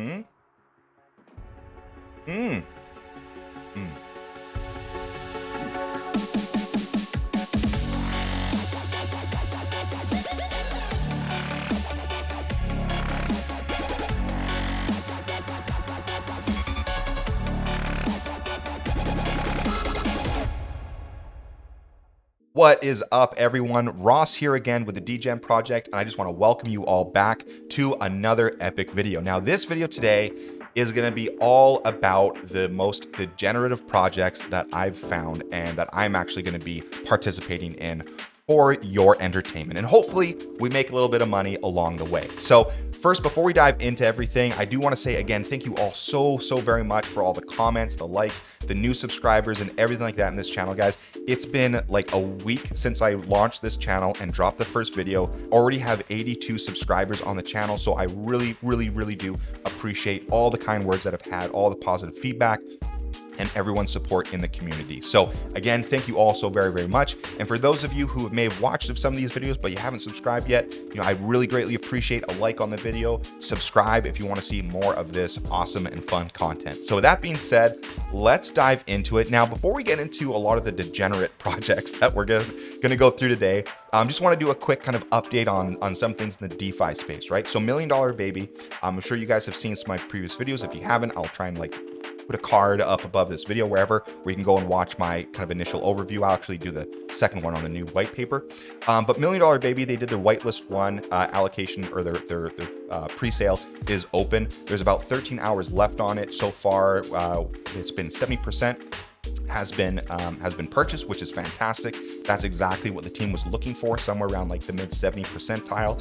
Mm, mm, mm. What is up, everyone? Ross here again with the Degen Project, and I just want to welcome you all back to another epic video. Now, this video today is going to be all about the most degenerative projects that I've found and that I'm actually going to be participating in for your entertainment. And hopefully we make a little bit of money along the way. So first, before we dive into everything, I do want to say again, thank you all so very much for all the comments, the likes, the new subscribers, and everything like that in this channel, guys. It's been like a week since I launched this channel and dropped the first video. Already have 82 subscribers on the channel, so I really do appreciate all the kind words that I've had, all the positive feedback, and everyone's support in the community. So again, thank you all so very much. And for those of you who may have watched some of these videos but you haven't subscribed yet, I really greatly appreciate a like on the video. Subscribe if you want to see more of this awesome and fun content. So with that being said, let's dive into it. Now, before we get into a lot of the degenerate projects that we're gonna go through today, just want to do a quick kind of update on some things in the DeFi space, right? So $1 Million Baby, I'm sure you guys have seen some of my previous videos. If you haven't, I'll try and put a card up above this video where you can go and watch my kind of initial overview. I'll actually do the second one on the new white paper. But $1 Million Baby, they did their whitelist one allocation, or their pre-sale is open. There's about 13 hours left on it so far. It's been 70% has been purchased, which is fantastic. That's exactly what the team was looking for, somewhere around like the mid 70 percentile,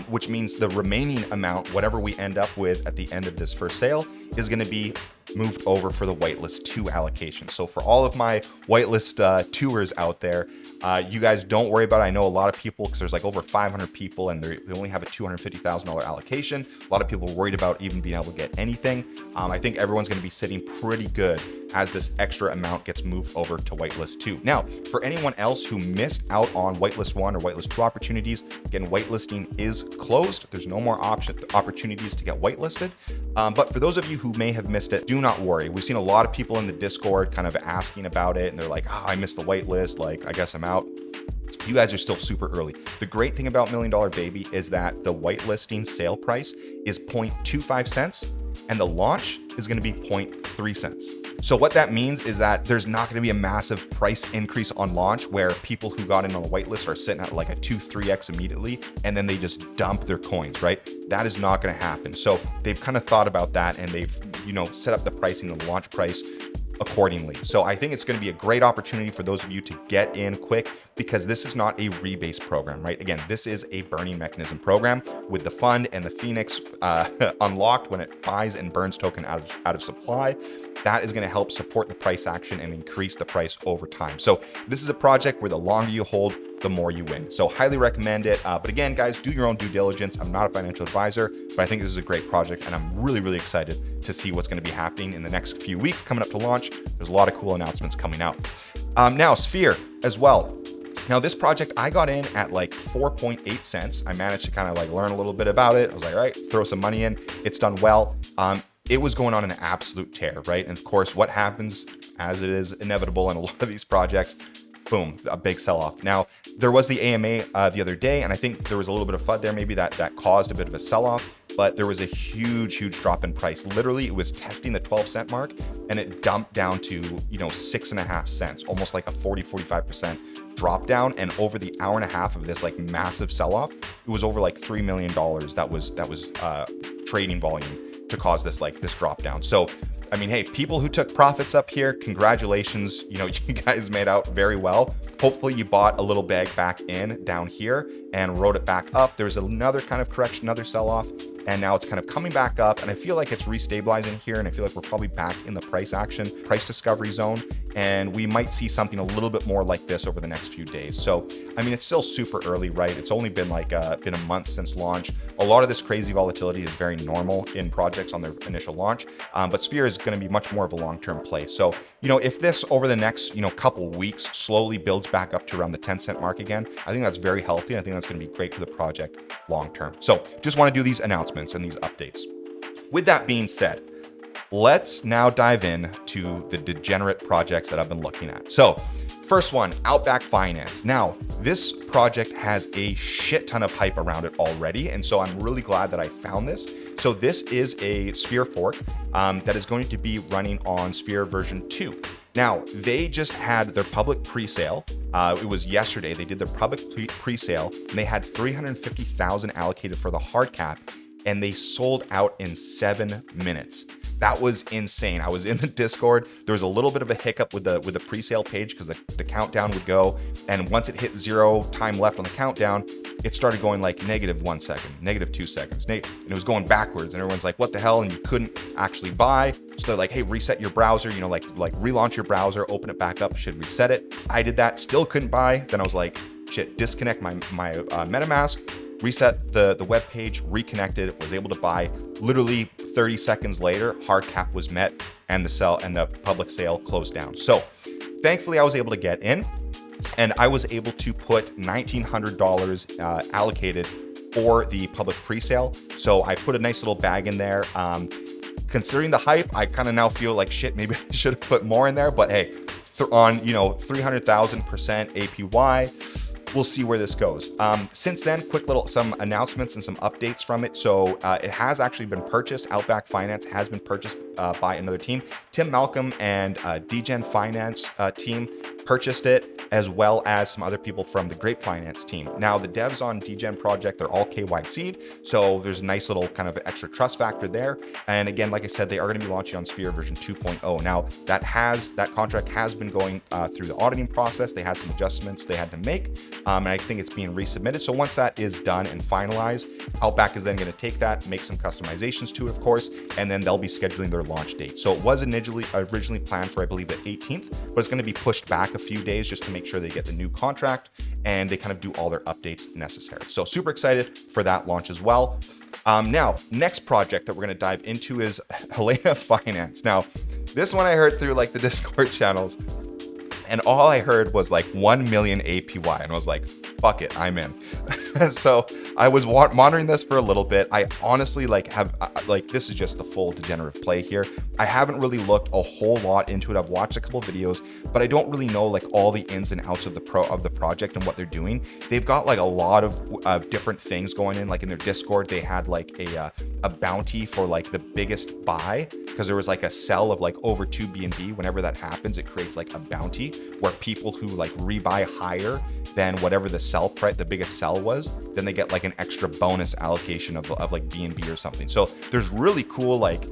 which means the remaining amount, whatever we end up with at the end of this first sale, is going to be moved over for the whitelist 2 allocation. So for all of my whitelist tours out there, you guys don't worry about it. I know a lot of people, because there's like over 500 people and they only have a $250,000 allocation. A lot of people are worried about even being able to get anything. I think everyone's going to be sitting pretty good as this extra amount gets moved over to whitelist 2. Now, for anyone else who missed out on whitelist 1 or whitelist 2 opportunities, again, whitelisting is closed. There's no more opportunities to get whitelisted. But for those of you who may have missed it, do not worry. We've seen a lot of people in the Discord kind of asking about it, and they're like, oh, I missed the whitelist, like I guess I'm out. You guys are still super early. The great thing about $1 Million Baby is that the whitelisting sale price is 0.25 cents and the launch is going to be 0.3 cents. So what that means is that there's not going to be a massive price increase on launch where people who got in on the whitelist are sitting at like a 2-3x immediately and then they just dump their coins, right? That is not going to happen. So they've kind of thought about that and they've, set up the pricing, the launch price accordingly. So I think it's going to be a great opportunity for those of you to get in quick, because this is not a rebase program, right? Again, this is a burning mechanism program with the fund and the Phoenix unlocked when it buys and burns token out of supply. That is going to help support the price action and increase the price over time. So this is a project where the longer you hold, the more you win. So highly recommend it. But again, guys, do your own due diligence. I'm not a financial advisor, but I think this is a great project and I'm really excited to see what's going to be happening in the next few weeks coming up to launch. There's a lot of cool announcements coming out. Now, Sphere as well. Now, this project, I got in at like 4.8 cents. I managed to kind of like learn a little bit about it. I was like, all right, throw some money in. It's done well. It was going on an absolute tear, right? And of course, what happens, as it is inevitable in a lot of these projects, boom, a big sell-off. Now, there was the AMA the other day, and I think there was a little bit of FUD there maybe that caused a bit of a sell-off, but there was a huge drop in price. Literally, it was testing the 12-cent mark, and it dumped down to, 6.5 cents, almost like a 40-45% drop down. And over the hour and a half of this like massive sell-off, it was over like $3 million that was trading volume to cause this drop down. So I mean, hey, people who took profits up here, congratulations. You guys made out very well. Hopefully you bought a little bag back in down here and rode it back up. There's another kind of correction, another sell-off, and now it's kind of coming back up. And I feel like it's restabilizing here, and I feel like we're probably back in the price action, price discovery zone. And we might see something a little bit more like this over the next few days. So, I mean, it's still super early, right? It's only been been a month since launch. A lot of this crazy volatility is very normal in projects on their initial launch, but Sphere is going to be much more of a long-term play. So, if this over the next, couple weeks slowly builds back up to around the 10-cent mark again, I think that's very healthy. And I think that's going to be great for the project long-term. So just want to do these announcements and these updates. With that being said, let's now dive in to the degenerate projects that I've been looking at. So first one, Outback Finance. Now, this project has a shit ton of hype around it already, and so I'm really glad that I found this. So this is a Sphere fork that is going to be running on Sphere version 2. Now, they just had their public pre-sale. It was yesterday. They did their public pre-sale, and they had 350,000 allocated for the hard cap, and they sold out in 7 minutes. That was insane. I was in the Discord. There was a little bit of a hiccup with the pre-sale page because the countdown would go, and once it hit 0 time left on the countdown, it started going like -1 second, -2 seconds, and it was going backwards, and everyone's like, what the hell? And you couldn't actually buy. So they're like, hey, reset your browser, like relaunch your browser, open it back up, should reset it. I did that, still couldn't buy. Then I was like, shit, disconnect my MetaMask, reset the web page, reconnected, was able to buy. Literally 30 seconds later, hard cap was met, and the public sale closed down. So thankfully I was able to get in, and I was able to put $1,900 allocated for the public pre-sale. So I put a nice little bag in there. Considering the hype, I kind of now feel like shit, maybe I should have put more in there, but hey, on 300,000% APY, we'll see where this goes. Since then, some announcements and some updates from it. So it has actually been purchased. Outback Finance has been purchased by another team. Tim Malcolm and Degen Finance team purchased it, as well as some other people from the Grape Finance team. Now, the devs on Degen Project, they're all KYC'd, so there's a nice little kind of extra trust factor there. And again, like I said, they are going to be launching on Sphere version 2.0. Now, that contract has been going through the auditing process. They had some adjustments they had to make, and I think it's being resubmitted. So once that is done and finalized, Outback is then going to take that, make some customizations to it, of course, and then they'll be scheduling their launch date. So it was originally planned for, I believe, the 18th, but it's going to be pushed back a few days just to make sure they get the new contract and they kind of do all their updates necessary. So super excited for that launch as well. Now, next project that we're going to dive into is Helena Finance. Now, this one I heard through like the Discord channels, and all I heard was like 1 million APY, and I was like, fuck it, I'm in. So I was monitoring this for a little bit. I honestly this is just the full degenerative play here. I haven't really looked a whole lot into it. I've watched a couple of videos, but I don't really know like all the ins and outs of the project and what they're doing. They've got like a lot of different things going in. Like in their Discord, they had like a bounty for like the biggest buy, because there was like a sell of like over 2 BNB. Whenever that happens, it creates like a bounty where people who like rebuy higher than whatever the sell price, the biggest sell was, then they get like an extra bonus allocation of like BNB or something. So there's really cool like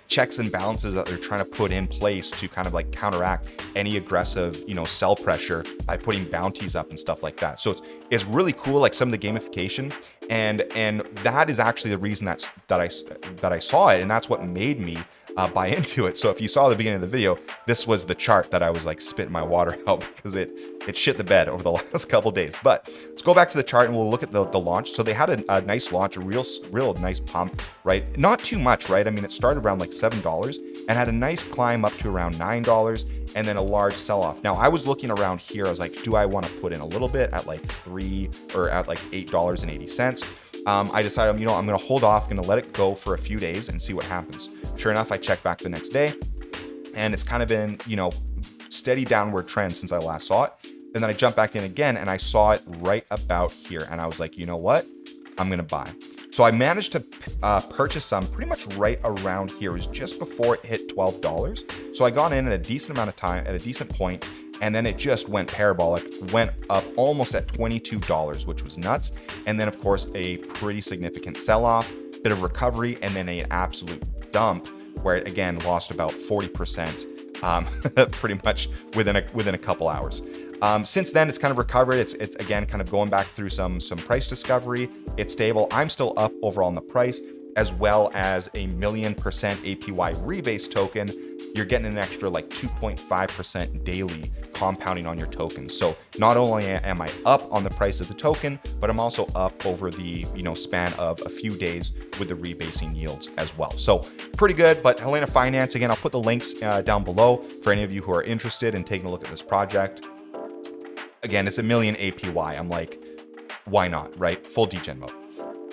checks and balances that they're trying to put in place to kind of like counteract any aggressive, sell pressure by putting bounties up and stuff like that. So it's really cool, like some of the gamification, and that is actually the reason that I saw it, and that's what made me buy into it. So if you saw the beginning of the video, this was the chart that I was like spitting my water out because it shit the bed over the last couple days. But let's go back to the chart and we'll look at the launch. So they had a nice launch, a real nice pump, right? Not too much, right? I mean, it started around like $7 and had a nice climb up to around $9 and then a large sell-off. Now I was looking around here. I was like, do I want to put in a little bit at like $3 or at like $8.80? I decided, I'm going to hold off, going to let it go for a few days and see what happens. Sure enough, I checked back the next day, and it's kind of been, steady downward trend since I last saw it. And then I jumped back in again, and I saw it right about here, and I was like, you know what? I'm going to buy. So I managed to purchase some pretty much right around here. It was just before it hit $12. So I got in at a decent amount of time, at a decent point, and then it just went parabolic, went up almost at $22, which was nuts. And then, of course, a pretty significant sell-off, bit of recovery, and then an absolute dump where it, again, lost about 40%, pretty much within a couple hours. Since then, it's kind of recovered. It's again kind of going back through some price discovery. It's stable. I'm still up overall in the price, as well as a 1,000,000% APY rebase token. You're getting an extra like 2.5% daily compounding on your tokens. So not only am I up on the price of the token, but I'm also up over the span of a few days with the rebasing yields as well. So pretty good. But Helena Finance, again, I'll put the links down below for any of you who are interested in taking a look at this project. Again, it's 1 million APY. I'm like, why not, right? Full degen mode.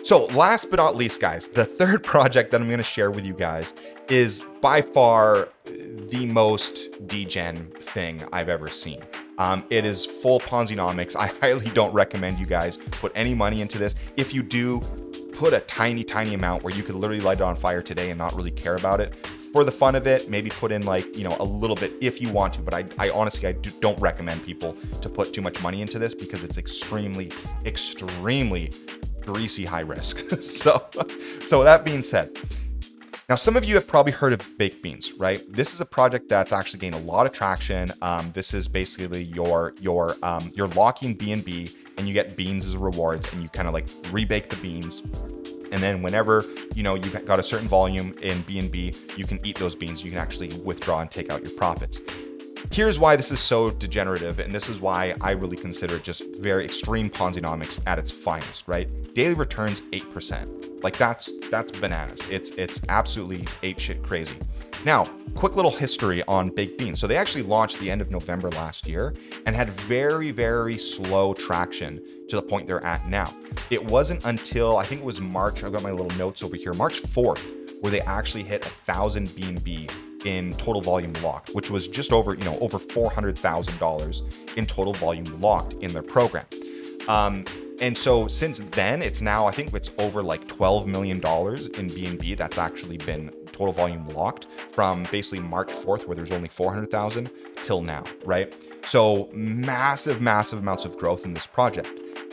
So last but not least, guys, the third project that I'm going to share with you guys is by far the most degen thing I've ever seen. It is full Ponzi-nomics. I highly don't recommend you guys put any money into this. If you do, put a tiny amount where you could literally light it on fire today and not really care about it. For the fun of it, maybe put in like, a little bit if you want to, but I honestly, don't recommend people to put too much money into this because it's extremely greasy high risk. So that being said, now some of you have probably heard of baked beans, right? This is a project that's actually gained a lot of traction. This is basically you're locking BNB and you get beans as rewards, and you kind of like rebake the beans. And then whenever, you've got a certain volume in BNB, you can eat those beans. You can actually withdraw and take out your profits. Here's why this is so degenerative, and this is why I really consider it just very extreme Ponzi-nomics at its finest, right? Daily returns 8%. Like that's bananas. It's absolutely apeshit crazy. Now, quick little history on baked beans. So they actually launched the end of November last year and had very slow traction to the point they're at now. It wasn't until I think it was March, I've got my little notes over here, March 4th, where they actually hit 1,000 BNB in total volume locked, which was just over $400,000 in total volume locked in their program. And so since then, it's now, I think it's over like $12 million in BNB that's actually been total volume locked from basically March 4th, where there's only 400,000 till now, right? So massive amounts of growth in this project.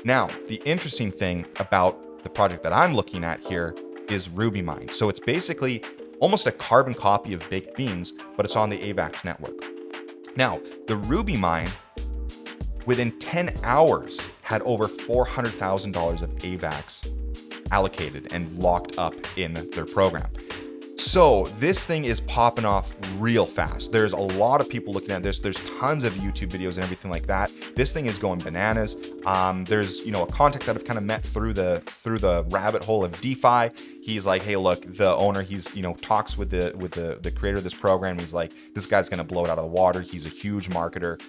Now, the interesting thing about the project that I'm looking at here is Ruby Mine. So it's basically almost a carbon copy of baked beans, but it's on the AVAX network. Now, the Ruby Mine, within 10 hours, had over $400,000 of AVAX allocated and locked up in their program. So this thing is popping off real fast. There's a lot of people looking at this. There's tons of YouTube videos and everything like that. This thing is going bananas. There's a contact that I've kind of met through the rabbit hole of DeFi. He's like, hey, look, the owner, he's talks with the creator of this program. He's like, this guy's gonna blow it out of the water. He's a huge marketer.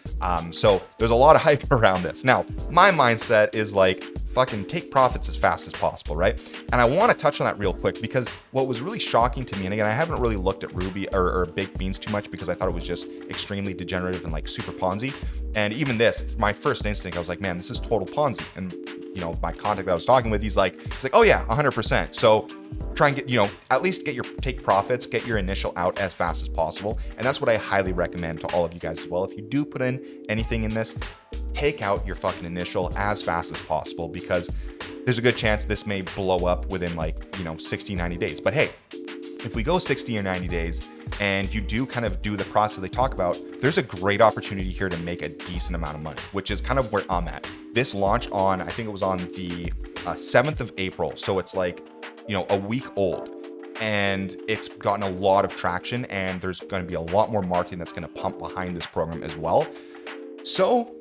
So there's a lot of hype around this. Now, my mindset is like, fucking take profits as fast as possible, right? And I want to touch on that real quick because what was really shocking to me, and again, I haven't really looked at Ruby or baked beans too much because I thought it was just extremely degenerative and like super Ponzi. And even this, my first instinct, I was like, man, this is total Ponzi. And my contact that I was talking with, he's like, oh yeah, 100%. So try and get, at least take profits, get your initial out as fast as possible. And that's what I highly recommend to all of you guys as well. If you do put in anything in this, take out your fucking initial as fast as possible because there's a good chance this may blow up within 60, 90 days. But hey, if we go 60 or 90 days and you do kind of do the process they talk about, there's a great opportunity here to make a decent amount of money, which is kind of where I'm at. This launched on, I think it was on the 7th of April. So it's like, a week old. And it's gotten a lot of traction, and there's going to be a lot more marketing that's going to pump behind this program as well. So,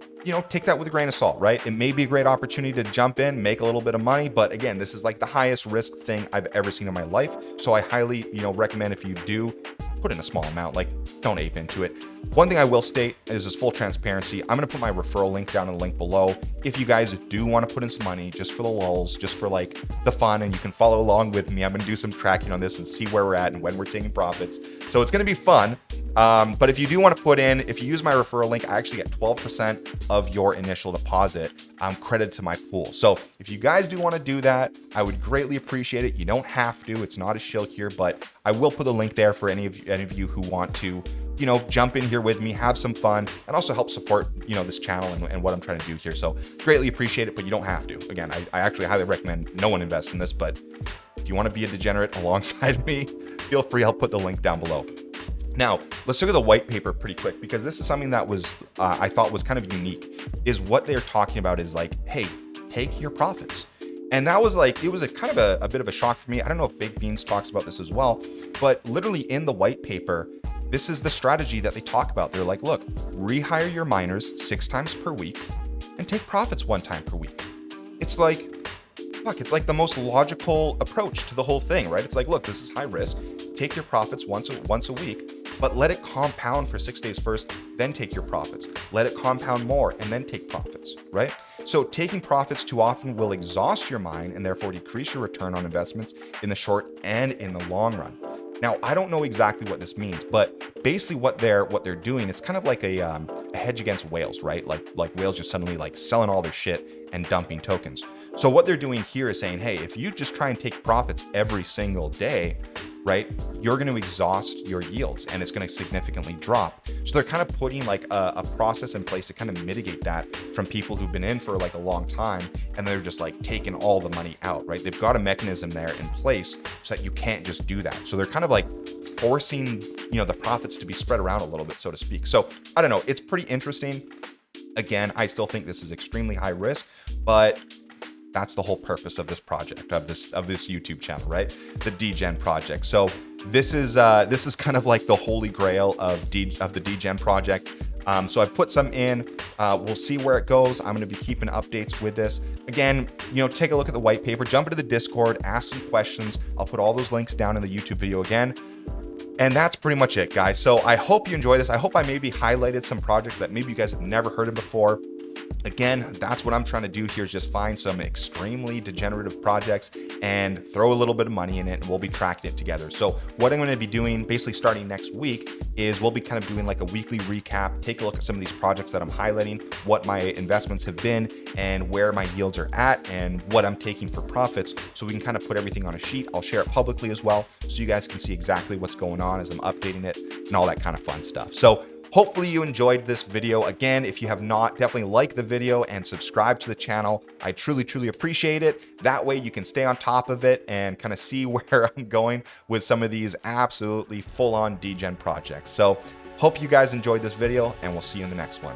take that with a grain of salt, right? It may be a great opportunity to jump in, make a little bit of money, but again, this is like the highest risk thing I've ever seen in my life. So I highly, recommend if you do, put in a small amount, don't ape into it. One thing I will state is full transparency. I'm going to put my referral link down in the link below. If you guys do want to put in some money just for the lulz, just for the fun, and you can follow along with me, I'm going to do some tracking on this and see where we're at and when we're taking profits. So it's going to be fun. But if you do want to put in, if you use my referral link, I actually get 12% of your initial deposit credited to my pool. So if you guys do want to do that, I would greatly appreciate it. You don't have to, it's not a shill here, but I will put a link there for any of you who want to, jump in here with me, have some fun, and also help support, this channel and what I'm trying to do here. So greatly appreciate it, but you don't have to. Again, I actually highly recommend no one invest in this, but if you want to be a degenerate alongside me, feel free. I'll put the link down below. Now, let's look at the white paper pretty quick, because this is something that was, I thought was kind of unique, is what they're talking about is like, hey, take your profits. And that was it was a kind of a bit of a shock for me. I don't know if Baked Beans talks about this as well, but literally in the white paper, this is the strategy that they talk about. They're like, look, rehire your miners 6 times per week and take profits 1 time per week. It's like, fuck, it's like the most logical approach to the whole thing, right? It's like, look, this is high risk. Take your profits once a week, but let it compound for 6 days first, then take your profits. Let it compound more and then take profits, right? So taking profits too often will exhaust your mind and therefore decrease your return on investments in the short and in the long run. Now, I don't know exactly what this means, but basically what they're doing, it's kind of like a hedge against whales, right? Like whales just suddenly like selling all their shit and dumping tokens. So what they're doing here is saying, hey, if you just try and take profits every single day, right, you're going to exhaust your yields and it's going to significantly drop. So they're kind of putting like a process in place to kind of mitigate that from people who've been in for like a long time and they're just like taking all the money out, right? They've got a mechanism there in place so that you can't just do that. So they're kind of like forcing, the profits to be spread around a little bit, so to speak. So I don't know. It's pretty interesting. Again, I still think this is extremely high risk, but that's the whole purpose of this project, of this YouTube channel, right? The Degen Project. So this is kind of like the holy grail of the Degen Project. So I've put some in. We'll see where it goes. I'm going to be keeping updates with this. Again, take a look at the white paper, jump into the Discord, ask some questions. I'll put all those links down in the YouTube video again. And that's pretty much it, guys. So I hope you enjoy this. I hope I maybe highlighted some projects that maybe you guys have never heard of before. Again, that's what I'm trying to do here, is just find some extremely degenerative projects and throw a little bit of money in it, and we'll be tracking it together. So what I'm going to be doing basically starting next week is we'll be kind of doing like a weekly recap, take a look at some of these projects that I'm highlighting, what my investments have been and where my yields are at and what I'm taking for profits, so we can kind of put everything on a sheet. I'll share it publicly as well, so you guys can see exactly what's going on as I'm updating it and all that kind of fun stuff. So hopefully you enjoyed this video. Again, if you have not, definitely like the video and subscribe to the channel. I truly, truly appreciate it. That way you can stay on top of it and kind of see where I'm going with some of these absolutely full-on degen projects. So hope you guys enjoyed this video, and we'll see you in the next one.